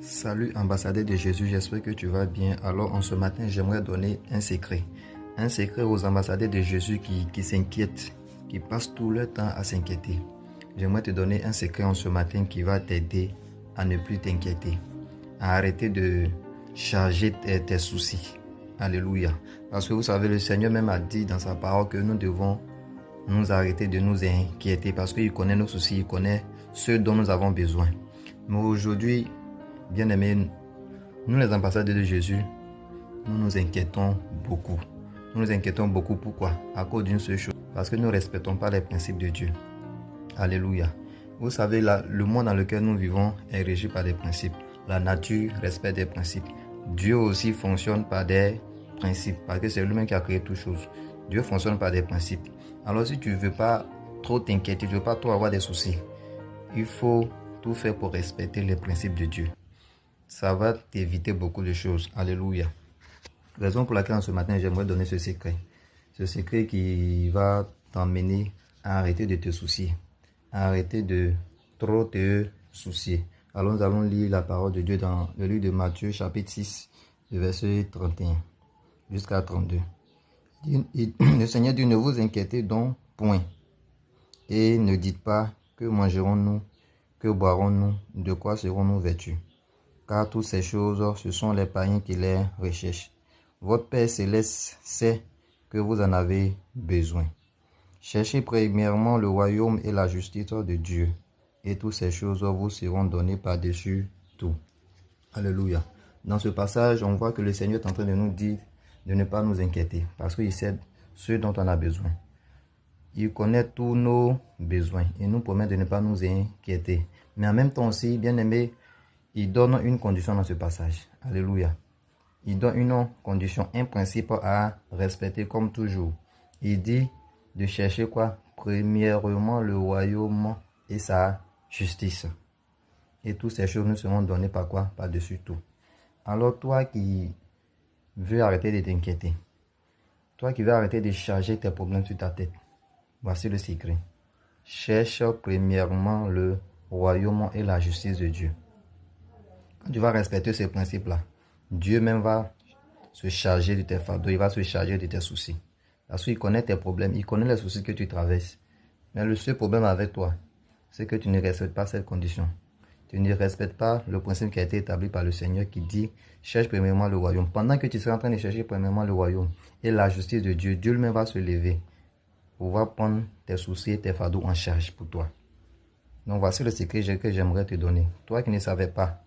Salut ambassadeur de Jésus, j'espère que tu vas bien. Alors en ce matin, j'aimerais donner un secret. Un secret aux ambassadeurs de Jésus qui s'inquiètent, qui passent tout leur temps à s'inquiéter. J'aimerais te donner un secret en ce matin qui va t'aider à ne plus t'inquiéter, à arrêter de charger tes soucis. Alléluia. Parce que vous savez, le Seigneur même a dit dans sa parole que nous devons nous arrêter de nous inquiéter parce qu'il connaît nos soucis, il connaît ce dont nous avons besoin. Mais aujourd'hui, bien-aimés, nous les ambassadeurs de Jésus, nous nous inquiétons beaucoup. Nous nous inquiétons beaucoup, pourquoi? À cause d'une seule chose, parce que nous ne respectons pas les principes de Dieu. Alléluia. Vous savez, le monde dans lequel nous vivons est régi par des principes. La nature respecte des principes. Dieu aussi fonctionne par des principes, parce que c'est lui-même qui a créé toutes choses. Dieu fonctionne par des principes. Alors si tu ne veux pas trop t'inquiéter, tu ne veux pas trop avoir des soucis, il faut tout faire pour respecter les principes de Dieu. Ça va t'éviter beaucoup de choses. Alléluia. Raison pour laquelle ce matin, j'aimerais donner ce secret. Ce secret qui va t'emmener à arrêter de te soucier. À arrêter de trop te soucier. Alors nous allons lire la parole de Dieu dans le livre de Matthieu chapitre 6, verset 31 jusqu'à 32. Le Seigneur dit, ne vous inquiétez donc point. Et ne dites pas, que mangerons-nous, que boirons-nous, de quoi serons-nous vêtus. Car toutes ces choses, ce sont les païens qui les recherchent. Votre Père Céleste sait que vous en avez besoin. Cherchez premièrement le royaume et la justice de Dieu, et toutes ces choses vous seront données par-dessus tout. Alléluia. Dans ce passage, on voit que le Seigneur est en train de nous dire de ne pas nous inquiéter, parce qu'il sait ce dont on a besoin. Il connaît tous nos besoins et nous promet de ne pas nous inquiéter. Mais en même temps aussi, bien aimé, il donne une condition dans ce passage. Alléluia. Il donne une condition, un principe à respecter comme toujours. Il dit de chercher quoi? Premièrement le royaume et sa justice. Et toutes ces choses nous seront données par quoi? Par-dessus tout. Alors toi qui veux arrêter de t'inquiéter, toi qui veux arrêter de charger tes problèmes sur ta tête, voici le secret. Cherche premièrement le royaume et la justice de Dieu. Quand tu vas respecter ces principes-là, Dieu même va se charger de tes fardeaux, il va se charger de tes soucis. Parce qu'il connaît tes problèmes, il connaît les soucis que tu traverses. Mais le seul problème avec toi, c'est que tu ne respectes pas cette condition. Tu ne respectes pas le principe qui a été établi par le Seigneur qui dit « Cherche premièrement le royaume ». Pendant que tu seras en train de chercher premièrement le royaume et la justice de Dieu, Dieu lui-même va se lever pour pouvoir prendre tes soucis et tes fardeaux en charge pour toi. Donc voici le secret que j'aimerais te donner. Toi qui ne savais pas